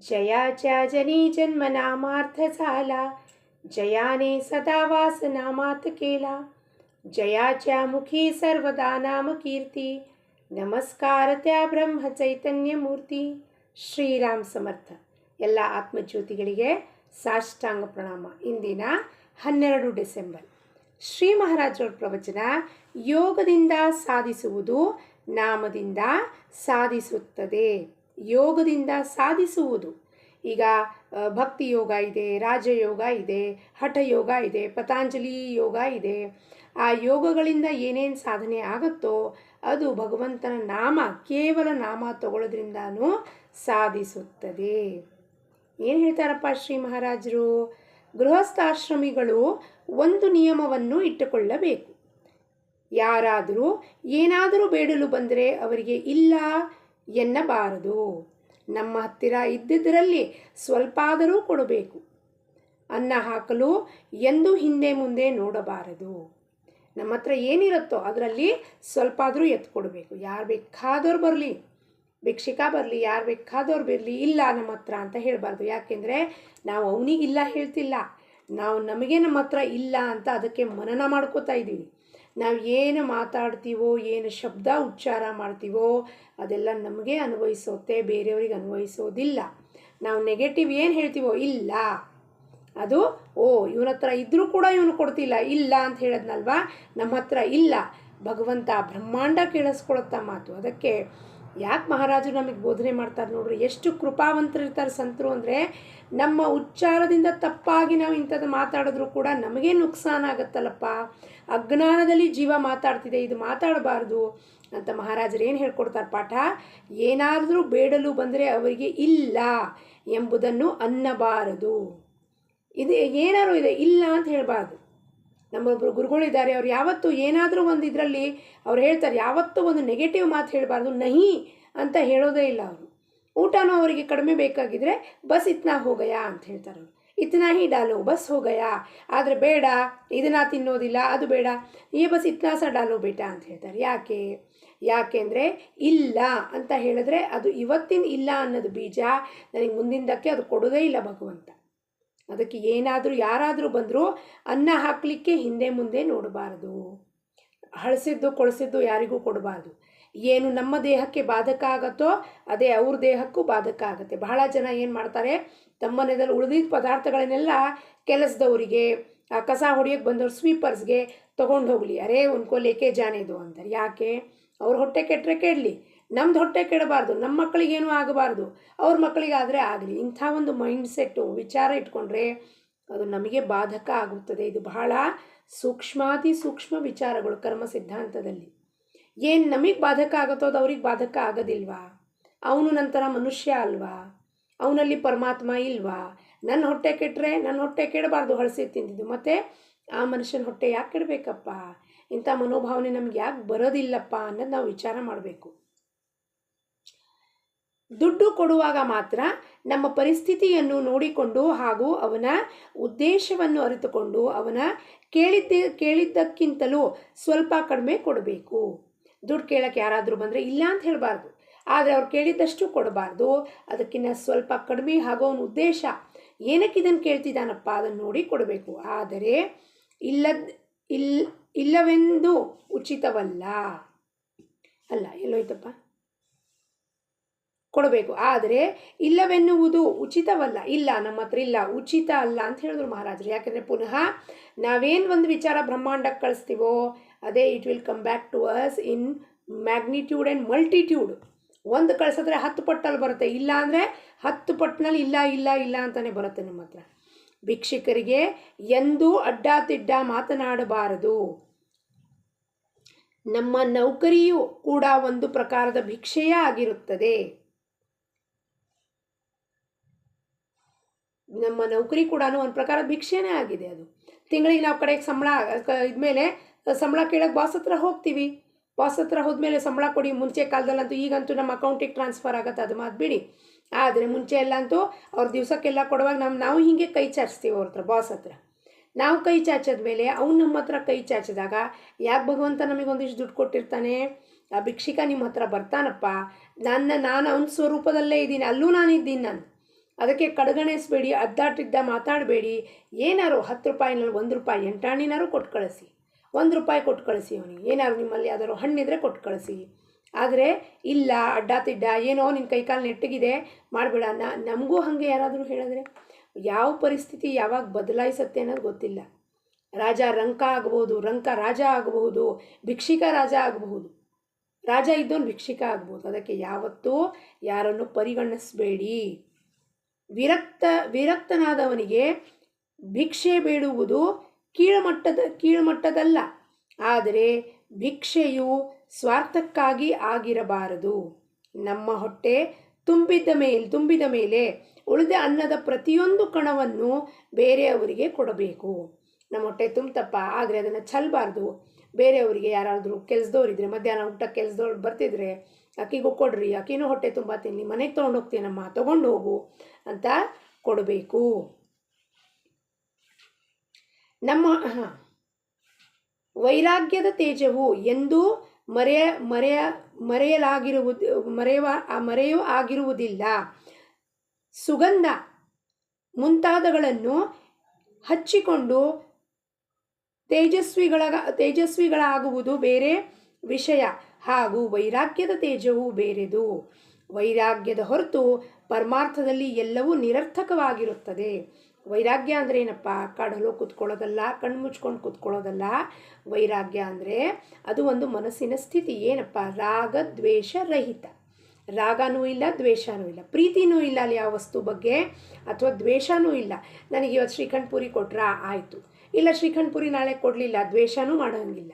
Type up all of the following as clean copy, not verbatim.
जयाच्या जनी जन्म नामार्थ झाला, जयाने सदा वास नामात केला. जयाच्या मुखी सर्वदा नाम कीर्ती, नमस्कार त्या ಬ್ರಹ್ಮ ಚೈತನ್ಯ ಮೂರ್ತಿ. ಶ್ರೀರಾಮ್ ಸಮರ್ಥ. ಎಲ್ಲ ಆತ್ಮಜ್ಯೋತಿಗಳಿಗೆ ಸಾಷ್ಟಾಂಗ ಪ್ರಣಾಮ. ಇಂದಿನ 12 ಡಿಸೆಂಬರ್ ಶ್ರೀ ಮಹಾರಾಜರ ಪ್ರವಚನ, ಯೋಗದಿಂದ ಸಾಧಿಸುವುದು ನಾಮದಿಂದ ಸಾಧಿಸುತ್ತದೆ. ಯೋಗದಿಂದ ಸಾಧಿಸುವುದು, ಈಗ ಭಕ್ತಿ ಯೋಗ ಇದೆ, ರಾಜಯೋಗ ಇದೆ, ಹಠಯೋಗ ಇದೆ, ಪತಾಂಜಲಿ ಯೋಗ ಇದೆ. ಆ ಯೋಗಗಳಿಂದ ಏನೇನು ಸಾಧನೆ ಆಗುತ್ತೋ ಅದು ಭಗವಂತನ ನಾಮ, ಕೇವಲ ನಾಮ ತಗೊಳ್ಳೋದ್ರಿಂದನೂ ಸಾಧಿಸುತ್ತದೆ. ಏನು ಹೇಳ್ತಾರಪ್ಪ ಶ್ರೀ ಮಹಾರಾಜರು? ಗೃಹಸ್ಥಾಶ್ರಮಿಗಳು ಒಂದು ನಿಯಮವನ್ನು ಇಟ್ಟುಕೊಳ್ಳಬೇಕು. ಯಾರಾದರೂ ಏನಾದರೂ ಬೇಡಲು ಬಂದರೆ ಅವರಿಗೆ ಇಲ್ಲ ಎನ್ನಬಾರದು. ನಮ್ಮ ಹತ್ತಿರ ಇದ್ದಿದ್ದರಲ್ಲಿ ಸ್ವಲ್ಪಾದರೂ ಕೊಡಬೇಕು. ಅನ್ನ ಹಾಕಲು ಎಂದೂ ಹಿಂದೆ ಮುಂದೆ ನೋಡಬಾರದು. ನಮ್ಮ ಹತ್ರ ಏನಿರುತ್ತೋ ಅದರಲ್ಲಿ ಸ್ವಲ್ಪ ಆದರೂ ಎತ್ಕೊಡ್ಬೇಕು. ಯಾರು ಬೇಕಾದವ್ರು ಬರಲಿ, ಭಿಕ್ಷಿಕ ಬರಲಿ, ಯಾರು ಬೇಕಾದವ್ರು ಬರಲಿ, ಇಲ್ಲ ನಮ್ಮ ಹತ್ರ ಅಂತ ಹೇಳಬಾರ್ದು. ಯಾಕೆಂದರೆ ನಾವು ಅವನಿಗಿಲ್ಲ ಹೇಳ್ತಿಲ್ಲ, ನಾವು ನಮಗೆ ನಮ್ಮ ಹತ್ರ ಇಲ್ಲ ಅಂತ ಅದಕ್ಕೆ ಮನನ ಮಾಡ್ಕೋತಾ ಇದ್ದೀವಿ. ನಾವು ಏನು ಮಾತಾಡ್ತೀವೋ, ಏನು ಶಬ್ದ ಉಚ್ಚಾರ ಮಾಡ್ತೀವೋ ಅದೆಲ್ಲ ನಮಗೆ ಅನ್ವಯಿಸುತ್ತೆ, ಬೇರೆಯವ್ರಿಗೆ ಅನ್ವಯಿಸೋದಿಲ್ಲ. ನಾವು ನೆಗೆಟಿವ್ ಏನು ಹೇಳ್ತೀವೋ, ಇಲ್ಲ ಅದು ಇವನ ಹತ್ರ ಇದ್ದರೂ ಕೂಡ ಇವನು ಕೊಡ್ತಿಲ್ಲ, ಇಲ್ಲ ಅಂತ ಹೇಳದ್ನಲ್ವಾ, ನಮ್ಮ ಹತ್ರ ಇಲ್ಲ. ಭಗವಂತ ಬ್ರಹ್ಮಾಂಡ ಕೇಳಿಸ್ಕೊಳುತ್ತಾ ಮಾತು. ಅದಕ್ಕೆ ಯಾಕೆ ಮಹಾರಾಜರು ನಮಗೆ ಬೋಧನೆ ಮಾಡ್ತಾರೆ ನೋಡ್ರಿ, ಎಷ್ಟು ಕೃಪಾವಂತರಿರ್ತಾರೆ ಸಂತರು ಅಂದರೆ, ನಮ್ಮ ಉಚ್ಚಾರದಿಂದ ತಪ್ಪಾಗಿ ನಾವು ಇಂಥದ್ದು ಮಾತಾಡಿದ್ರೂ ಕೂಡ ನಮಗೆ ನುಕ್ಸಾನ ಆಗುತ್ತಲ್ಲಪ್ಪ. ಅಜ್ಞಾನದಲ್ಲಿ ಜೀವ ಮಾತಾಡ್ತಿದೆ, ಇದು ಮಾತಾಡಬಾರ್ದು ಅಂತ ಮಹಾರಾಜರು ಏನು ಹೇಳ್ಕೊಡ್ತಾರೆ ಪಾಠ. ಏನಾದರೂ ಬೇಡಲು ಬಂದರೆ ಅವರಿಗೆ ಇಲ್ಲ ಎಂಬುದನ್ನು ಅನ್ನಬಾರದು. ಇದು ಏನಾದ್ರು ಇದೆ ಇಲ್ಲ ಅಂತ ಹೇಳಬಾರ್ದು. ನಮ್ಮೊಬ್ಬರು ಗುರುಗಳಿದ್ದಾರೆ, ಅವ್ರು ಯಾವತ್ತೂ ಏನಾದರೂ ಒಂದು ಇದರಲ್ಲಿ ಅವ್ರು ಹೇಳ್ತಾರೆ, ಯಾವತ್ತೂ ಒಂದು ನೆಗೆಟಿವ್ ಮಾತು ಹೇಳಬಾರ್ದು. ನಹಿ ಅಂತ ಹೇಳೋದೇ ಇಲ್ಲ ಅವರು. ಊಟನೂ ಅವರಿಗೆ ಕಡಿಮೆ ಬೇಕಾಗಿದ್ದರೆ ಬಸ್ ಇತ್ನಾ ಹೋಗಯಾ ಅಂತ ಹೇಳ್ತಾರೆ ಅವರು. ಇತ್ನಾ ಹಿ ಡಾಲೋ ಬಸ್ ಹೋಗಯಾ, ಆದರೆ ಬೇಡ ಇದನ್ನ ತಿನ್ನೋದಿಲ್ಲ, ಅದು ಬೇಡ, ಈ ಬಸ್ ಇತ್ನಾ ಸ ಡಾಲೋ ಬೇಟಾ ಅಂತ ಹೇಳ್ತಾರೆ. ಯಾಕೆಂದರೆ ಇಲ್ಲ ಅಂತ ಹೇಳಿದ್ರೆ ಅದು ಇವತ್ತಿನ ಇಲ್ಲ ಅನ್ನೋದು ಬೀಜ, ನನಗೆ ಮುಂದಿನದಕ್ಕೆ ಅದು ಕೊಡೋದೇ ಇಲ್ಲ ಭಗವಂತ. ಅದಕ್ಕೆ ಏನಾದರೂ ಯಾರಾದರೂ ಬಂದರೂ ಅನ್ನ ಹಾಕಲಿಕ್ಕೆ ಹಿಂದೆ ಮುಂದೆ ನೋಡಬಾರ್ದು. ಹಳಸಿದ್ದು ಕೊಳಸಿದ್ದು ಯಾರಿಗೂ ಕೊಡಬಾರ್ದು. ಏನು ನಮ್ಮ ದೇಹಕ್ಕೆ ಬಾಧಕ ಆಗುತ್ತೋ ಅದೇ ಅವ್ರ ದೇಹಕ್ಕೂ ಬಾಧಕ ಆಗುತ್ತೆ. ಬಹಳ ಜನ ಏನು ಮಾಡ್ತಾರೆ, ತಮ್ಮ ಮನೆಯಲ್ಲಿ ಉಳಿದಿದ್ದ ಪದಾರ್ಥಗಳನ್ನೆಲ್ಲ ಕೆಲಸದವರಿಗೆ, ಕಸ ಹೊಡಿಯೋಕ್ಕೆ ಬಂದವ್ರು ಸ್ವೀಪರ್ಸ್ಗೆ ತೊಗೊಂಡು ಹೋಗಲಿ, ಅರೇ ಉನ್ಕೋ ಲೇಕೆ ಜಾನೇದು ಅಂತಾರೆ. ಯಾಕೆ? ಅವ್ರ ಹೊಟ್ಟೆ ಕೆಟ್ಟರೆ ಕೆಡಲಿ, ನಮ್ದು ಹೊಟ್ಟೆ ಕೆಡಬಾರ್ದು, ನಮ್ಮ ಮಕ್ಕಳಿಗೇನೂ ಆಗಬಾರ್ದು, ಅವ್ರ ಮಕ್ಕಳಿಗಾದರೆ ಆಗಲಿ. ಇಂಥ ಒಂದು ಮೈಂಡ್ಸೆಟ್ಟು ವಿಚಾರ ಇಟ್ಕೊಂಡ್ರೆ ಅದು ನಮಗೆ ಬಾಧಕ ಆಗುತ್ತದೆ. ಇದು ಬಹಳ ಸೂಕ್ಷ್ಮಾತಿ ಸೂಕ್ಷ್ಮ ವಿಚಾರಗಳು ಕರ್ಮ ಸಿದ್ಧಾಂತದಲ್ಲಿ. ಏನು ನಮಗೆ ಬಾಧಕ ಆಗುತ್ತೋ ಅದು ಅವ್ರಿಗೆ ಬಾಧಕ ಆಗೋದಿಲ್ವಾ? ಅವನು ನಂತರ ಮನುಷ್ಯ ಅಲ್ವಾ? ಅವನಲ್ಲಿ ಪರಮಾತ್ಮ ಇಲ್ವಾ? ನನ್ನ ಹೊಟ್ಟೆ ಕೆಟ್ಟರೆ ನನ್ನ ಹೊಟ್ಟೆ ಕೆಡಬಾರ್ದು, ಹಳಸಿ ತಿಂದಿದ್ದು, ಮತ್ತು ಆ ಮನುಷ್ಯನ ಹೊಟ್ಟೆ ಯಾಕೆ ಕೆಡಬೇಕಪ್ಪ? ಇಂಥ ಮನೋಭಾವನೆ ನಮ್ಗೆ ಯಾಕೆ ಬರೋದಿಲ್ಲಪ್ಪ ಅನ್ನೋದು ನಾವು ವಿಚಾರ ಮಾಡಬೇಕು. ದುಡ್ಡು ಕೊಡುವಾಗ ಮಾತ್ರ ನಮ್ಮ ಪರಿಸ್ಥಿತಿಯನ್ನು ನೋಡಿಕೊಂಡು ಹಾಗೂ ಅವನ ಉದ್ದೇಶವನ್ನು ಅರಿತುಕೊಂಡು ಅವನ ಕೇಳಿದ್ದಕ್ಕಿಂತಲೂ ಸ್ವಲ್ಪ ಕಡಿಮೆ ಕೊಡಬೇಕು. ದುಡ್ಡು ಕೇಳಕ್ಕೆ ಯಾರಾದರೂ ಬಂದರೆ ಇಲ್ಲ ಅಂತ ಹೇಳಬಾರ್ದು, ಆದರೆ ಅವ್ರು ಕೇಳಿದ್ದಷ್ಟು ಕೊಡಬಾರ್ದು, ಅದಕ್ಕಿಂತ ಸ್ವಲ್ಪ ಕಡಿಮೆ. ಹಾಗೂ ಅವನ ಉದ್ದೇಶ ಏನಕ್ಕೆ ಇದನ್ನು ಕೇಳ್ತಿದ್ದಾನಪ್ಪ ಅದನ್ನು ನೋಡಿ ಕೊಡಬೇಕು. ಆದರೆ ಇಲ್ಲವೆಂದು ಉಚಿತವಲ್ಲ, ಅಲ್ಲ ಎಲ್ಲೋಯ್ತಪ್ಪ, ಕೊಡಬೇಕು. ಆದರೆ ಇಲ್ಲವೆನ್ನುವುದು ಉಚಿತವಲ್ಲ, ಇಲ್ಲ ನಮ್ಮ ಹತ್ರ ಇಲ್ಲ, ಉಚಿತ ಅಲ್ಲ ಅಂತ ಹೇಳಿದ್ರು ಮಹಾರಾಜರು. ಯಾಕೆಂದರೆ ಪುನಃ ನಾವೇನು ಒಂದು ವಿಚಾರ ಬ್ರಹ್ಮಾಂಡಕ್ಕೆ ಕಳಿಸ್ತೀವೋ ಅದೇ it will come back to us in magnitude and multitude. ಒಂದು ಕಳಿಸಿದ್ರೆ 10 ಪಟ್ಟಲ್ಲಿ ಬರುತ್ತೆ, ಇಲ್ಲ ಅಂದರೆ 10 ಪಟ್ಟಿನಲ್ಲಿ ಇಲ್ಲ ಇಲ್ಲ ಇಲ್ಲ ಅಂತಲೇ ಬರುತ್ತೆ ನಮ್ಮ ಹತ್ರ. ಭಿಕ್ಷುಕರಿಗೆ ಎಂದೂ ಅಡ್ಡಾತಿಡ್ಡ ಮಾತನಾಡಬಾರದು. ನಮ್ಮ ನೌಕರಿಯೂ ಕೂಡ ಒಂದು ಪ್ರಕಾರದ ಭಿಕ್ಷೆಯೇ ಆಗಿರುತ್ತದೆ. ನಮ್ಮ ನೌಕರಿ ಕೂಡ ಒಂದು ಪ್ರಕಾರ ಭಿಕ್ಷೆನೇ ಆಗಿದೆ. ಅದು ತಿಂಗಳಿಗೆ ನಾವು ಕಡೆಗೆ ಸಂಬಳ ಇದ್ಮೇಲೆ ಸಂಬಳ ಕೇಳೋಕ್ಕೆ ಬಾಸ್ ಹತ್ರ ಹೋಗ್ತೀವಿ. ಬಾಸ್ ಹತ್ರ ಹೋದ್ಮೇಲೆ ಸಂಬಳ ಕೊಡಿ. ಮುಂಚೆ ಕಾಲದಲ್ಲಂತೂ, ಈಗಂತೂ ನಮ್ಮ ಅಕೌಂಟಿಗೆ ಟ್ರಾನ್ಸ್ಫರ್ ಆಗುತ್ತೆ, ಅದು ಮಾತು ಬಿಡಿ. ಆದರೆ ಮುಂಚೆ ಎಲ್ಲಂತೂ ಅವ್ರ ದಿವಸಕ್ಕೆಲ್ಲ ಕೊಡುವಾಗ ನಾವು ಹೀಗೆ ಕೈ ಚಾಚ್ತೀವಿ ಅವ್ರ ಹತ್ರ, ಬಾಸ್ ಹತ್ರ. ನಾವು ಕೈ ಚಾಚದ ಮೇಲೆ ಅವ್ನು ನಮ್ಮ ಹತ್ರ ಕೈ ಚಾಚಿದಾಗ ಯಾಕೆ ಭಗವಂತ ನಮಗೊಂದಿಷ್ಟು ದುಡ್ಡು ಕೊಟ್ಟಿರ್ತಾನೆ? ಆ ಭಿಕ್ಷಿಕ ನಿಮ್ಮ ಹತ್ರ ಬರ್ತಾನಪ್ಪ, ನಾನು ಅವನ ಸ್ವರೂಪದಲ್ಲೇ ಇದ್ದೀನಿ, ಅಲ್ಲೂ ನಾನು ಇದ್ದೀನಿ. ಅದಕ್ಕೆ ಕಡೆಗಣಿಸಬೇಡಿ, ಅದ್ದಾಟಿದ್ದ ಮಾತಾಡಬೇಡಿ. ಏನಾರು 10 ರೂಪಾಯಿನಲ್ಲಿ 1 ರೂಪಾಯಿ ಎಂಟಾಣಿನಾರು ಕೊಟ್ಟು ಕಳಿಸಿ, 1 ರೂಪಾಯಿ ಕೊಟ್ಟು ಕಳಿಸಿ ಅವನಿಗೆ. ಏನಾದ್ರು ನಿಮ್ಮಲ್ಲಿ ಯಾವ್ದಾದ್ರು ಹಣ್ಣಿದ್ರೆ ಕೊಟ್ಟು ಕಳಿಸಿ. ಆದರೆ ಇಲ್ಲ ಅಡ್ಡಾತಿಡ್ಡ ಏನೋ ನಿನ್ನ ಕೈಕಾಲು ನೆಟ್ಟಗಿದೆ ಮಾಡಬೇಡ. ನಮಗೂ ಹಾಗೆ ಯಾರಾದರೂ ಹೇಳಿದ್ರೆ ಯಾವ ಪರಿಸ್ಥಿತಿ ಯಾವಾಗ ಬದಲಾಯಿಸುತ್ತೆ ಅನ್ನೋದು ಗೊತ್ತಿಲ್ಲ. ರಾಜ ರಂಕ ಆಗಬಹುದು, ರಂಕ ರಾಜ ಆಗಬಹುದು, ಭಿಕ್ಷಿಕ ರಾಜ ಆಗಬಹುದು, ರಾಜ ಇದ್ದವನು ಭಿಕ್ಷಿಕ ಆಗ್ಬೋದು. ಅದಕ್ಕೆ ಯಾವತ್ತೂ ಯಾರನ್ನು ಪರಿಗಣಿಸಬೇಡಿ. ವಿರಕ್ತನಾದವನಿಗೆ ಭಿಕ್ಷೆ ಬೇಡುವುದು ಕೀಳುಮಟ್ಟದಲ್ಲ. ಆದರೆ ಭಿಕ್ಷೆಯು ಸ್ವಾರ್ಥಕ್ಕಾಗಿ ಆಗಿರಬಾರದು. ನಮ್ಮ ಹೊಟ್ಟೆ ತುಂಬಿದ ಮೇಲೆ ಉಳಿದ ಅನ್ನದ ಪ್ರತಿಯೊಂದು ಕಣವನ್ನು ಬೇರೆಯವರಿಗೆ ಕೊಡಬೇಕು. ನಮ್ಮ ಹೊಟ್ಟೆ ತುಂಬತಪ್ಪ ಆದರೆ ಅದನ್ನು ಚೆಲ್ಲಬಾರ್ದು. ಬೇರೆಯವರಿಗೆ ಯಾರಾದರೂ ಕೆಲಸದವ್ರಿದ್ರೆ, ಮಧ್ಯಾಹ್ನ ಊಟ ಕೆಲಸದವ್ರು ಬರ್ತಿದ್ರೆ ಅಕ್ಕಿಗೂ ಕೊಡ್ರಿ, ಅಕ್ಕಿನೂ ಹೊಟ್ಟೆ ತುಂಬ ತಿನ್ನಿ, ಮನೆಗೆ ತೊಗೊಂಡೋಗ್ತೀನಮ್ಮ ತೊಗೊಂಡು ಹೋಗು ಅಂತ ಕೊಡಬೇಕು. ನಮ್ಮ ವೈರಾಗ್ಯದ ತೇಜವು ಎಂದೂ ಮರೆಯೂ ಆಗಿರುವುದಿಲ್ಲ. ಸುಗಂಧ ಮುಂತಾದಗಳನ್ನು ಹಚ್ಚಿಕೊಂಡು ತೇಜಸ್ವಿಗಳಾಗುವುದು ಬೇರೆ ವಿಷಯ, ಹಾಗೂ ವೈರಾಗ್ಯದ ತೇಜವು ಬೇರೆದು. ವೈರಾಗ್ಯದ ಹೊರತು ಪರಮಾರ್ಥದಲ್ಲಿ ಎಲ್ಲವೂ ನಿರರ್ಥಕವಾಗಿರುತ್ತದೆ. ವೈರಾಗ್ಯ ಅಂದರೆ ಏನಪ್ಪ? ಕಾಡಲು ಕೂತ್ಕೊಳ್ಳೋದಲ್ಲ, ಕಣ್ಣು ಮುಚ್ಕೊಂಡು ಕೂತ್ಕೊಳ್ಳೋದಲ್ಲ. ವೈರಾಗ್ಯ ಅಂದರೆ ಅದು ಒಂದು ಮನಸ್ಸಿನ ಸ್ಥಿತಿ. ಏನಪ್ಪ? ರಾಗ ದ್ವೇಷ ರಹಿತ. ರಾಗನೂ ಇಲ್ಲ, ದ್ವೇಷನೂ ಇಲ್ಲ, ಪ್ರೀತಿನೂ ಇಲ್ಲ ಅಲ್ಲಿ ಯಾವ ವಸ್ತು ಬಗ್ಗೆ, ಅಥವಾ ದ್ವೇಷನೂ ಇಲ್ಲ. ನನಗೆ ಇವತ್ತು ಶ್ರೀಖಂಡ್ ಪೂರಿ ಕೊಟ್ರಾ ಆಯಿತು, ಇಲ್ಲ ಶ್ರೀಖಂಡ್ ಪೂರಿ ನಾಳೆ ಕೊಡಲಿಲ್ಲ, ದ್ವೇಷನೂ ಮಾಡೋಂಗಿಲ್ಲ.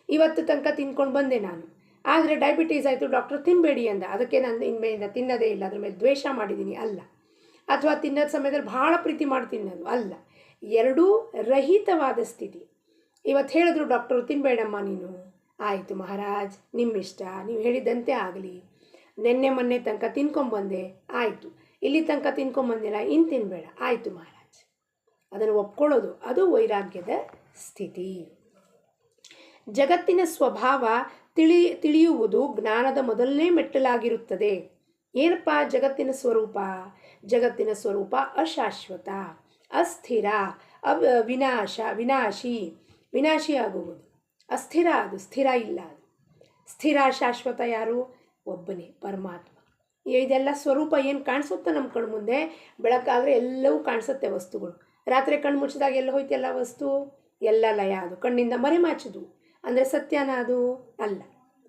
ಇವತ್ತು ತನಕ ತಿನ್ಕೊಂಡು ಬಂದೆ ನಾನು, ಆದರೆ ಡಯಾಬಿಟೀಸ್ ಆಯಿತು, ಡಾಕ್ಟರ್ ತಿನ್ನಬೇಡಿ ಅಂದ, ಅದಕ್ಕೆ ನಾನು ಇನ್ಮೇಲಿಂದ ತಿನ್ನೋದೇ ಇಲ್ಲ, ಅದ್ರ ಮೇಲೆ ದ್ವೇಷ ಮಾಡಿದ್ದೀನಿ ಅಲ್ಲ. ಅಥವಾ ತಿನ್ನೋದ ಸಮಯದಲ್ಲಿ ಭಾಳ ಪ್ರೀತಿ ಮಾಡ್ತೀನಿ ನಾನು ಅಲ್ಲ. ಎರಡೂ ರಹಿತವಾದ ಸ್ಥಿತಿ. ಇವತ್ತು ಹೇಳಿದ್ರು ಡಾಕ್ಟರು ತಿನ್ನಬೇಡಮ್ಮ ನೀನು, ಆಯಿತು ಮಹಾರಾಜ್ ನಿಮ್ಮಿಷ್ಟ, ನೀವು ಹೇಳಿದ್ದಂತೆ ಆಗಲಿ. ಮೊನ್ನೆ ತನಕ ತಿನ್ಕೊಂಬಂದೆ, ಆಯಿತು. ಇಲ್ಲಿ ತನಕ ತಿನ್ಕೊಂಬಂದಿಲ್ಲ, ಇನ್ನು ತಿನ್ನಬೇಡ, ಆಯಿತು ಮಹಾರಾಜ್. ಅದನ್ನು ಒಪ್ಕೊಳ್ಳೋದು ಅದು ವೈರಾಗ್ಯದ ಸ್ಥಿತಿ. ಜಗತ್ತಿನ ಸ್ವಭಾವ ತಿಳಿಯುವುದು ಜ್ಞಾನದ ಮೊದಲನೇ ಮೆಟ್ಟಲಾಗಿರುತ್ತದೆ. ಏನಪ್ಪ ಜಗತ್ತಿನ ಸ್ವರೂಪ? ಜಗತ್ತಿನ ಸ್ವರೂಪ ಅಶಾಶ್ವತ, ಅಸ್ಥಿರ, ವಿನಾಶಿ ಆಗುವುದು. ಅಸ್ಥಿರ, ಅದು ಸ್ಥಿರ ಇಲ್ಲ. ಅದು ಸ್ಥಿರ ಶಾಶ್ವತ ಯಾರು? ಒಬ್ಬನೇ ಪರಮಾತ್ಮ. ಇದೆಲ್ಲ ಸ್ವರೂಪ ಏನು ಕಾಣಿಸುತ್ತೆ ನಮ್ಮ ಕಣ್ಣು ಮುಂದೆ? ಬೆಳಕಾದರೆ ಎಲ್ಲವೂ ಕಾಣಿಸುತ್ತೆ ವಸ್ತುಗಳು. ರಾತ್ರಿ ಕಣ್ಣು ಮುಚ್ಚಿದಾಗ ಎಲ್ಲ ಹೋಯ್ತು ಎಲ್ಲ ವಸ್ತು, ಎಲ್ಲ ಲಯ. ಅದು ಕಣ್ಣಿಂದ ಮರೆಮಾಚದು ಅಂದರೆ ಸತ್ಯನ? ಅದು ಅಲ್ಲ,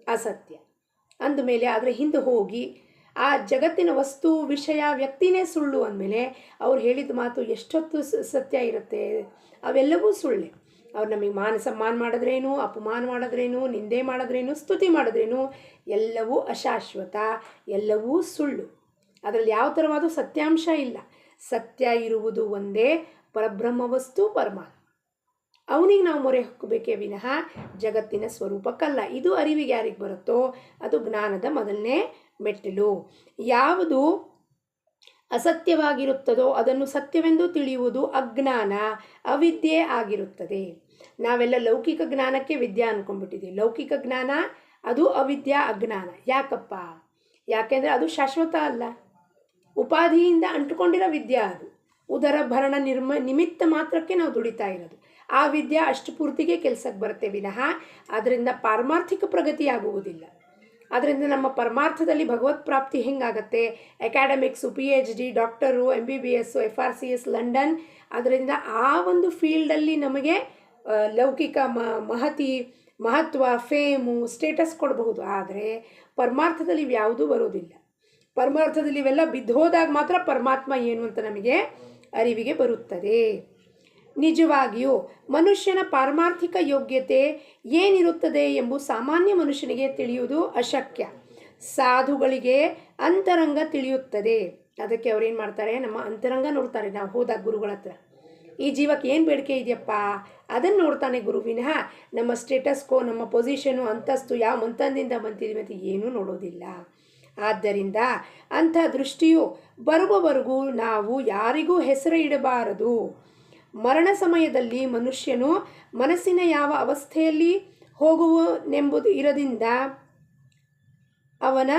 ಅಸತ್ಯ. ಅಂದಮೇಲೆ ಅದರ ಹಿಂದೆ ಹೋಗಿ ಆ ಜಗತ್ತಿನ ವಸ್ತು ವಿಷಯ ವ್ಯಕ್ತಿನೇ ಸುಳ್ಳು ಅಂದಮೇಲೆ ಅವ್ರು ಹೇಳಿದ ಮಾತು ಎಷ್ಟೊತ್ತು ಸತ್ಯ ಇರುತ್ತೆ? ಅವೆಲ್ಲವೂ ಸುಳ್ಳೆ. ಅವ್ರು ನಮಗೆ ಸಮ್ಮಾನ ಮಾಡಿದ್ರೇನು, ಅಪಮಾನ ಮಾಡಿದ್ರೇನು, ನಿಂದೆ ಮಾಡಿದ್ರೇನು, ಸ್ತುತಿ ಮಾಡಿದ್ರೇನು, ಎಲ್ಲವೂ ಅಶಾಶ್ವತ, ಎಲ್ಲವೂ ಸುಳ್ಳು. ಅದರಲ್ಲಿ ಯಾವ ಥರವಾದ ಸತ್ಯಾಂಶ ಇಲ್ಲ. ಸತ್ಯ ಇರುವುದು ಒಂದೇ, ಪರಬ್ರಹ್ಮ ವಸ್ತು ಪರಮಾತ್ಮ. ಅವನಿಗೆ ನಾವು ಮೊರೆ ಹೊಕ್ಕಬೇಕೇ ವಿನಃ ಜಗತ್ತಿನ ಸ್ವರೂಪಕ್ಕಲ್ಲ. ಇದು ಅರಿವಿಗೆ ಯಾರಿಗೆ ಬರುತ್ತೋ ಅದು ಜ್ಞಾನದ ಮೊದಲನೇ ಮೆಟ್ಟಿಲು. ಯಾವುದು ಅಸತ್ಯವಾಗಿರುತ್ತದೋ ಅದನ್ನು ಸತ್ಯವೆಂದು ತಿಳಿಯುವುದು ಅಜ್ಞಾನ, ಅವಿದ್ಯೆ ಆಗಿರುತ್ತದೆ. ನಾವೆಲ್ಲ ಲೌಕಿಕ ಜ್ಞಾನಕ್ಕೆ ವಿದ್ಯೆ ಅಂದ್ಕೊಂಡ್ಬಿಟ್ಟಿದ್ದೀವಿ. ಲೌಕಿಕ ಜ್ಞಾನ ಅದು ಅವಿದ್ಯಾ ಅಜ್ಞಾನ. ಯಾಕಪ್ಪ? ಯಾಕೆಂದರೆ ಅದು ಶಾಶ್ವತ ಅಲ್ಲ, ಉಪಾಧಿಯಿಂದ ಅಂಟುಕೊಂಡಿರೋ ವಿದ್ಯೆ. ಅದು ಉದರಭರಣ ನಿಮಿತ್ತ ಮಾತ್ರಕ್ಕೆ ನಾವು ದುಡಿತಾ ಇರೋದು. ಆ ವಿದ್ಯೆ ಅಷ್ಟು ಪೂರ್ತಿಗೆ ಕೆಲಸಕ್ಕೆ ಬರುತ್ತೆ ವಿನಃ ಅದರಿಂದ ಪಾರಮಾರ್ಥಿಕ ಪ್ರಗತಿ ಆಗುವುದಿಲ್ಲ. ಅದರಿಂದ ನಮ್ಮ ಪರಮಾರ್ಥದಲ್ಲಿ ಭಗವತ್ ಪ್ರಾಪ್ತಿ ಹೆಂಗಾಗತ್ತೆ? Academics, PhD, doctor, MBBS, FRCS, London, ಅದರಿಂದ ಆ ಒಂದು ಫೀಲ್ಡಲ್ಲಿ ನಮಗೆ ಲೌಕಿಕ ಮಹತ್ವ, ಫೇಮು, ಸ್ಟೇಟಸ್ ಕೊಡಬಹುದು. ಆದರೆ ಪರಮಾರ್ಥದಲ್ಲಿ ಇವ್ಯಾವುದೂ ಬರೋದಿಲ್ಲ. ಪರಮಾರ್ಥದಲ್ಲಿ ಇವೆಲ್ಲ ಬಿದ್ದೋದಾಗ ಮಾತ್ರ ಪರಮಾತ್ಮ ಏನು ಅಂತ ನಮಗೆ ಅರಿವಿಗೆ ಬರುತ್ತದೆ. ನಿಜವಾಗಿಯೂ ಮನುಷ್ಯನ ಪಾರಮಾರ್ಥಿಕ ಯೋಗ್ಯತೆ ಏನಿರುತ್ತದೆ ಎಂಬುದು ಸಾಮಾನ್ಯ ಮನುಷ್ಯನಿಗೆ ತಿಳಿಯುವುದು ಅಶಕ್ಯ. ಸಾಧುಗಳಿಗೆ ಅಂತರಂಗ ತಿಳಿಯುತ್ತದೆ. ಅದಕ್ಕೆ ಅವ್ರೇನು ಮಾಡ್ತಾರೆ? ನಮ್ಮ ಅಂತರಂಗ ನೋಡ್ತಾರೆ. ನಾವು ಹೋದಾಗ ಗುರುಗಳ ಹತ್ರ ಈ ಜೀವಕ್ಕೆ ಏನು ಬೇಡಿಕೆ ಇದೆಯಪ್ಪ ಅದನ್ನು ನೋಡ್ತಾನೆ ಗುರು ವಿನಃ ನಮ್ಮ ಸ್ಟೇಟಸ್ಕೋ, ನಮ್ಮ ಪೊಸಿಷನು, ಅಂತಸ್ತು, ಯಾವ ಮಂತನದಿಂದ ಬಂತಿದ್ದೀವಿ ಅಂತ ಏನೂ ನೋಡೋದಿಲ್ಲ. ಆದ್ದರಿಂದ ಅಂಥ ದೃಷ್ಟಿಯು ಬರುವವರೆಗೂ ನಾವು ಯಾರಿಗೂ ಹೆಸರು ಇಡಬಾರದು. ಮರಣ ಸಮಯದಲ್ಲಿ ಮನುಷ್ಯನು ಮನಸ್ಸಿನ ಯಾವ ಅವಸ್ಥೆಯಲ್ಲಿ ಹೋಗುವನೆಂಬುದು ಇರದಿಂದ ಅವನ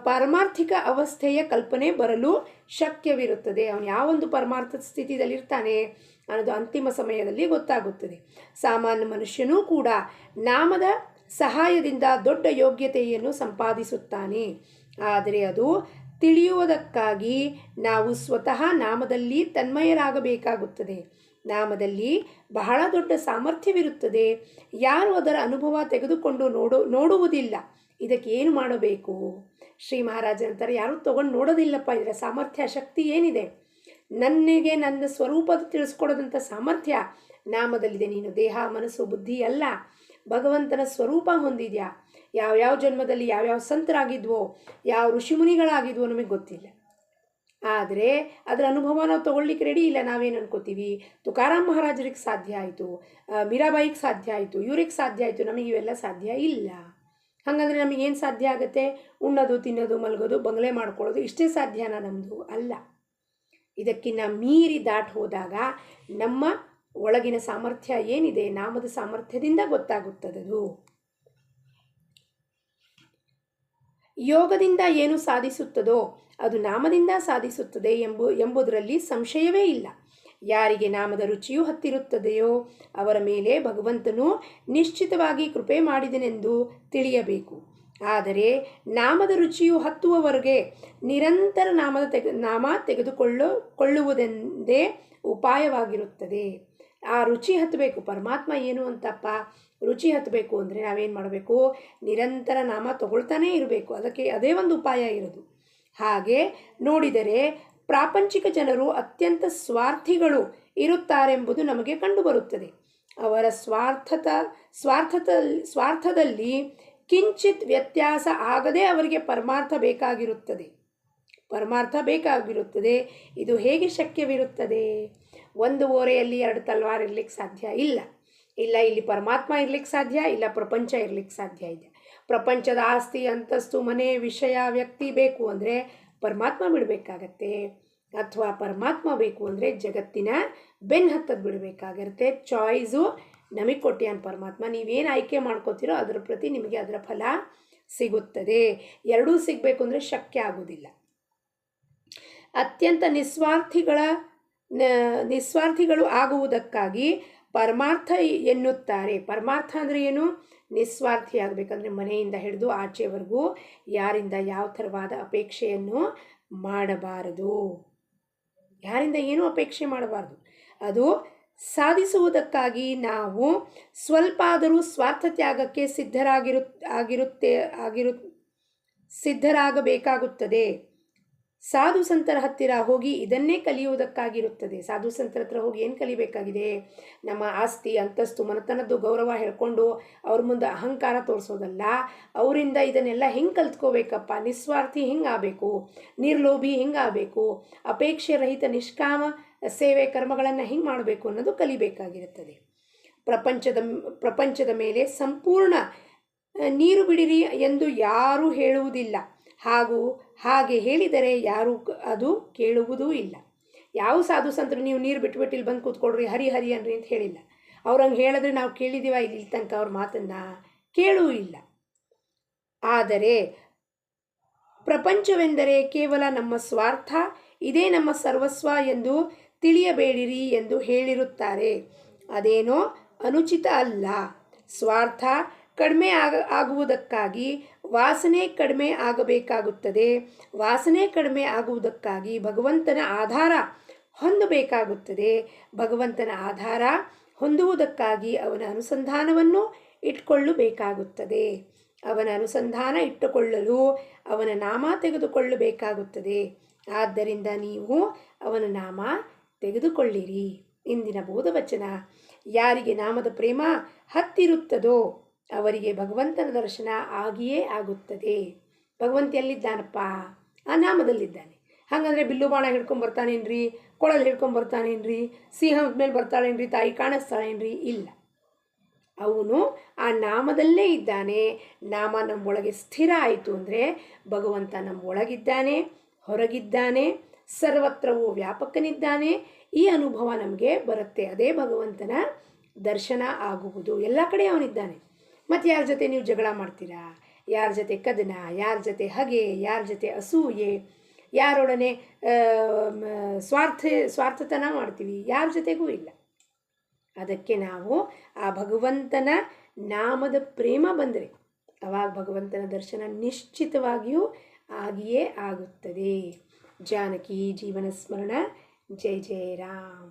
ಪಾರಮಾರ್ಥಿಕ ಅವಸ್ಥೆಯ ಕಲ್ಪನೆ ಬರಲು ಶಕ್ಯವಿರುತ್ತದೆ. ಅವನು ಯಾವೊಂದು ಪರಮಾರ್ಥ ಸ್ಥಿತಿಯಲ್ಲಿರ್ತಾನೆ ಅನ್ನೋದು ಅಂತಿಮ ಸಮಯದಲ್ಲಿ ಗೊತ್ತಾಗುತ್ತದೆ. ಸಾಮಾನ್ಯ ಮನುಷ್ಯನೂ ಕೂಡ ನಾಮದ ಸಹಾಯದಿಂದ ದೊಡ್ಡ ಯೋಗ್ಯತೆಯನ್ನು ಸಂಪಾದಿಸುತ್ತಾನೆ. ಆದರೆ ಅದು ತಿಳಿಯುವುದಕ್ಕಾಗಿ ನಾವು ಸ್ವತಃ ನಾಮದಲ್ಲಿ ತನ್ಮಯರಾಗಬೇಕಾಗುತ್ತದೆ. ನಾಮದಲ್ಲಿ ಬಹಳ ದೊಡ್ಡ ಸಾಮರ್ಥ್ಯವಿರುತ್ತದೆ. ಯಾರು ಅದರ ಅನುಭವ ತೆಗೆದುಕೊಂಡು ನೋಡುವುದಿಲ್ಲ. ಇದಕ್ಕೆ ಏನು ಮಾಡಬೇಕು? ಶ್ರೀ ಮಹಾರಾಜ ಅಂತಾರೆ, ಯಾರೂ ತೊಗೊಂಡು ನೋಡೋದಿಲ್ಲಪ್ಪ. ಇದರ ಸಾಮರ್ಥ್ಯ ಶಕ್ತಿ ಏನಿದೆ? ನನಗೆ ನನ್ನ ಸ್ವರೂಪ ತಿಳಿಸ್ಕೊಡೋದಂಥ ಸಾಮರ್ಥ್ಯ ನಾಮದಲ್ಲಿದೆ. ನೀನು ದೇಹ ಮನಸ್ಸು ಬುದ್ಧಿ ಅಲ್ಲ, ಭಗವಂತನ ಸ್ವರೂಪ ಹೊಂದಿದ್ಯಾ. ಯಾವ್ಯಾವ ಜನ್ಮದಲ್ಲಿ ಯಾವ್ಯಾವ ಸಂತರಾಗಿದ್ವೋ, ಯಾವ ಋಷಿಮುನಿಗಳಾಗಿದ್ವೋ ನಮಗೆ ಗೊತ್ತಿಲ್ಲ. ಆದರೆ ಅದರ ಅನುಭವ ನಾವು ತೊಗೊಳ್ಲಿಕ್ಕೆ ರೆಡಿ ಇಲ್ಲ. ನಾವೇನು ಅನ್ಕೋತೀವಿ, ತುಕಾರಾಮ್ ಮಹಾರಾಜರಿಗೆ ಸಾಧ್ಯ ಆಯಿತು, ಮೀರಾಬಾಯಿಗೆ ಸಾಧ್ಯ ಆಯಿತು, ಇವ್ರಿಗೆ ಸಾಧ್ಯ ಆಯಿತು, ನಮಗೆ ಇವೆಲ್ಲ ಸಾಧ್ಯ ಇಲ್ಲ. ಹಾಗಂದರೆ ನಮಗೇನು ಸಾಧ್ಯ ಆಗುತ್ತೆ? ಉಣ್ಣೋದು, ತಿನ್ನೋದು, ಮಲಗೋದು, ಬಂಗಲೆ ಮಾಡ್ಕೊಳ್ಳೋದು, ಇಷ್ಟೇ ಸಾಧ್ಯನಾ? ನಮ್ಮದು ಅಲ್ಲ. ಇದಕ್ಕಿಂತ ಮೀರಿ ದಾಟ್ ಹೋದಾಗ ನಮ್ಮ ಒಳಗಿನ ಸಾಮರ್ಥ್ಯ ಏನಿದೆ, ನಾಮದ ಸಾಮರ್ಥ್ಯದಿಂದ ಗೊತ್ತಾಗುತ್ತದದು. ಯೋಗದಿಂದ ಏನು ಸಾಧಿಸುತ್ತದೋ ಅದು ನಾಮದಿಂದ ಸಾಧಿಸುತ್ತದೆ ಎಂಬುದರಲ್ಲಿ ಸಂಶಯವೇ ಇಲ್ಲ. ಯಾರಿಗೆ ನಾಮದ ರುಚಿಯು ಹತ್ತಿರುತ್ತದೆಯೋ ಅವರ ಮೇಲೆ ಭಗವಂತನು ನಿಶ್ಚಿತವಾಗಿ ಕೃಪೆ ಮಾಡಿದನೆಂದು ತಿಳಿಯಬೇಕು. ಆದರೆ ನಾಮದ ರುಚಿಯು ಹತ್ತುವವರೆಗೆ ನಿರಂತರ ನಾಮ ತೆಗೆದುಕೊಳ್ಳುವುದೆಂದೇ ಉಪಾಯವಾಗಿರುತ್ತದೆ. ಆ ರುಚಿ ಹತ್ತಬೇಕು. ಪರಮಾತ್ಮ ಏನು ಅಂತಪ್ಪ ರುಚಿ ಹತ್ತಬೇಕು ಅಂದರೆ ನಾವೇನು ಮಾಡಬೇಕು? ನಿರಂತರ ನಾಮ ತಗೊಳ್ತಾನೇ ಇರಬೇಕು. ಅದಕ್ಕೆ ಅದೇ ಒಂದು ಉಪಾಯ ಇರೋದು. ಹಾಗೆ ನೋಡಿದರೆ ಪ್ರಾಪಂಚಿಕ ಜನರು ಅತ್ಯಂತ ಸ್ವಾರ್ಥಿಗಳು ಇರುತ್ತಾರೆಂಬುದು ನಮಗೆ ಕಂಡುಬರುತ್ತದೆ. ಅವರ ಸ್ವಾರ್ಥದಲ್ಲಿ ಕಿಂಚಿತ್ ವ್ಯತ್ಯಾಸ ಆಗದೆ ಅವರಿಗೆ ಪರಮಾರ್ಥ ಬೇಕಾಗಿರುತ್ತದೆ. ಇದು ಹೇಗೆ ಶಕ್ಯವಿರುತ್ತದೆ? ಒಂದು ಓರೆಯಲ್ಲಿ ಎರಡು ತಲ್ವಾರ್ ಇರ್ಲಿಕ್ಕೆ ಸಾಧ್ಯ ಇಲ್ಲ. ಇಲ್ಲಿ ಪರಮಾತ್ಮ ಇರ್ಲಿಕ್ಕೆ ಸಾಧ್ಯ ಇಲ್ಲ, ಪ್ರಪಂಚ ಇರ್ಲಿಕ್ಕೆ ಸಾಧ್ಯ ಇದೆ. ಪ್ರಪಂಚದ ಆಸ್ತಿ, ಅಂತಸ್ತು, ಮನೆ, ವಿಷಯ, ವ್ಯಕ್ತಿ ಬೇಕು ಅಂದರೆ ಪರಮಾತ್ಮ ಬಿಡಬೇಕಾಗತ್ತೆ. ಅಥವಾ ಪರಮಾತ್ಮ ಬೇಕು ಅಂದರೆ ಜಗತ್ತಿನ ಬೆನ್ನು ಹತ್ತದ್ದು ಬಿಡಬೇಕಾಗಿರುತ್ತೆ. ಚಾಯ್ಸು ನಮಗೆ ಕೊಟ್ಟಿಯಾನ ಪರಮಾತ್ಮ. ನೀವೇನು ಆಯ್ಕೆ ಮಾಡ್ಕೋತೀರೋ ಅದರ ಪ್ರತಿ ನಿಮಗೆ ಅದರ ಫಲ ಸಿಗುತ್ತದೆ. ಎರಡೂ ಸಿಗಬೇಕು ಅಂದರೆ ಶಕ್ಯ ಆಗೋದಿಲ್ಲ. ಅತ್ಯಂತ ನಿಸ್ವಾರ್ಥಿಗಳು ಆಗುವುದಕ್ಕಾಗಿ ಪರಮಾರ್ಥ ಎನ್ನುತ್ತಾರೆ. ಪರಮಾರ್ಥ ಅಂದರೆ ಏನು? ನಿಸ್ವಾರ್ಥಿ ಆಗಬೇಕಂದ್ರೆ ಮನೆಯಿಂದ ಹಿಡಿದು ಆಚೆವರೆಗೂ ಯಾರಿಂದ ಯಾವ ಥರವಾದ ಅಪೇಕ್ಷೆಯನ್ನು ಮಾಡಬಾರದು. ಯಾರಿಂದ ಏನೂ ಅಪೇಕ್ಷೆ ಮಾಡಬಾರ್ದು. ಅದು ಸಾಧಿಸುವುದಕ್ಕಾಗಿ ನಾವು ಸ್ವಲ್ಪ ಆದರೂ ಸ್ವಾರ್ಥ ತ್ಯಾಗಕ್ಕೆ ಸಿದ್ಧರಾಗಬೇಕಾಗುತ್ತದೆ. ಸಾಧು ಸಂತರ ಹತ್ತಿರ ಹೋಗಿ ಇದನ್ನೇ ಕಲಿಯುವುದಕ್ಕಾಗಿರುತ್ತದೆ. ಸಾಧು ಸಂತರ ಹತ್ರ ಹೋಗಿ ಏನು ಕಲಿಬೇಕಾಗಿದೆ? ನಮ್ಮ ಆಸ್ತಿ, ಅಂತಸ್ತು, ಮನತನದ್ದು ಗೌರವ ಹೇಳ್ಕೊಂಡು ಅವ್ರ ಮುಂದೆ ಅಹಂಕಾರ ತೋರಿಸೋದಲ್ಲ. ಅವರಿಂದ ಇದನ್ನೆಲ್ಲ ಹೆಂಗೆ ಕಲ್ತ್ಕೋಬೇಕಪ್ಪ? ನಿಸ್ವಾರ್ಥಿ ಹೆಂಗಾಗಬೇಕು, ನಿರ್ಲೋಭಿ ಹೆಂಗಾಗಬೇಕು, ಅಪೇಕ್ಷೆ ರಹಿತ ನಿಷ್ಕಾಮ ಸೇವೆ ಕರ್ಮಗಳನ್ನು ಹೆಂಗೆ ಮಾಡಬೇಕು ಅನ್ನೋದು ಕಲಿಬೇಕಾಗಿರುತ್ತದೆ. ಪ್ರಪಂಚದ ಮೇಲೆ ಸಂಪೂರ್ಣ ನೀರು ಬಿಡಿರಿ ಎಂದು ಯಾರೂ ಹೇಳುವುದಿಲ್ಲ. ಹಾಗೆ ಹೇಳಿದರೆ ಯಾರೂ ಅದು ಕೇಳುವುದೂ ಇಲ್ಲ. ಯಾವ ಸಾಧು ಸಂತರು ನೀವು ನೀರು ಬಿಟ್ಬಿಟ್ಟು ಇಲ್ಲಿ ಬಂದು ಕೂತ್ಕೊಡ್ರಿ, ಹರಿ ಅನ್ರಿ ಅಂತ ಹೇಳಿಲ್ಲ. ಅವ್ರು ಹಂಗೆ ಹೇಳಿದ್ರೆ ನಾವು ಕೇಳಿದ್ದೀವ? ಇಲ್ಲಿ ತನಕ ಅವ್ರ ಮಾತನ್ನು ಕೇಳೂ ಇಲ್ಲ. ಆದರೆ ಪ್ರಪಂಚವೆಂದರೆ ಕೇವಲ ನಮ್ಮ ಸ್ವಾರ್ಥ, ಇದೇ ನಮ್ಮ ಸರ್ವಸ್ವ ಎಂದು ತಿಳಿಯಬೇಡಿರಿ ಎಂದು ಹೇಳಿರುತ್ತಾರೆ. ಅದೇನೋ ಅನುಚಿತ ಅಲ್ಲ. ಸ್ವಾರ್ಥ ಕಡಿಮೆ ಆಗುವುದಕ್ಕಾಗಿ ವಾಸನೆ ಕಡಿಮೆ ಆಗಬೇಕಾಗುತ್ತದೆ. ವಾಸನೆ ಕಡಿಮೆ ಆಗುವುದಕ್ಕಾಗಿ ಭಗವಂತನ ಆಧಾರ ಹೊಂದಬೇಕಾಗುತ್ತದೆ. ಭಗವಂತನ ಆಧಾರ ಹೊಂದುವುದಕ್ಕಾಗಿ ಅವನ ಅನುಸಂಧಾನವನ್ನು ಇಟ್ಟುಕೊಳ್ಳಬೇಕಾಗುತ್ತದೆ. ಅವನ ಅನುಸಂಧಾನ ಇಟ್ಟುಕೊಳ್ಳಲು ಅವನ ನಾಮ ತೆಗೆದುಕೊಳ್ಳಬೇಕಾಗುತ್ತದೆ. ಆದ್ದರಿಂದ ನೀವು ಅವನ ನಾಮ ತೆಗೆದುಕೊಳ್ಳಿರಿ. ಇಂದಿನ ಬೋಧವಚನ: ಯಾರಿಗೆ ನಾಮದ ಪ್ರೇಮ ಹತ್ತಿರುತ್ತದೋ ಅವರಿಗೆ ಭಗವಂತನ ದರ್ಶನ ಆಗಿಯೇ ಆಗುತ್ತದೆ. ಭಗವಂತ ಎಲ್ಲಿದ್ದಾನಪ್ಪ? ಆ ನಾಮದಲ್ಲಿದ್ದಾನೆ. ಹಾಗಂದರೆ ಬಿಲ್ಲು ಬಾಣ ಹಿಡ್ಕೊಂಬರ್ತಾನೇನ್ರಿ, ಕೊಳಲು ಹಿಡ್ಕೊಂಬರ್ತಾನೇನ್ರಿ, ಸಿಂಹದ ಮೇಲೆ ಬರ್ತಾಳೇನ್ರಿ, ತಾಯಿ ಕಾಣಿಸ್ತಾಳೇನ್ರಿ? ಇಲ್ಲ. ಅವನು ಆ ನಾಮದಲ್ಲೇ ಇದ್ದಾನೆ. ನಾಮ ನಮ್ಮೊಳಗೆ ಸ್ಥಿರ ಆಯಿತು ಅಂದರೆ ಭಗವಂತ ನಮ್ಮ ಒಳಗಿದ್ದಾನೆ, ಹೊರಗಿದ್ದಾನೆ, ಸರ್ವತ್ರವೂ ವ್ಯಾಪಕನಿದ್ದಾನೆ. ಈ ಅನುಭವ ನಮಗೆ ಬರುತ್ತೆ. ಅದೇ ಭಗವಂತನ ದರ್ಶನ ಆಗುವುದು. ಎಲ್ಲ ಕಡೆ ಅವನಿದ್ದಾನೆ. ಮತ್ತು ಯಾರ ಜೊತೆ ನೀವು ಜಗಳ ಮಾಡ್ತೀರಾ? ಯಾರ ಜೊತೆ ಕದನ, ಯಾರ ಜೊತೆ ಹಗೆ, ಯಾರ ಜೊತೆ ಅಸೂಯೆ, ಯಾರೊಡನೆ ಸ್ವಾರ್ಥತನ ಮಾಡ್ತೀವಿ, ಯಾರ ಜೊತೆಗೂ ಇಲ್ಲ. ಅದಕ್ಕೆ ನಾವು ಆ ಭಗವಂತನ ನಾಮದ ಪ್ರೇಮ ಬಂದರೆ ಆವಾಗ ಭಗವಂತನ ದರ್ಶನ ನಿಶ್ಚಿತವಾಗಿಯೂ ಆಗಿಯೇ ಆಗುತ್ತದೆ. ಜಾನಕಿ ಜೀವನ ಸ್ಮರಣ. ಜೈ ಜಯ ರಾಮ್.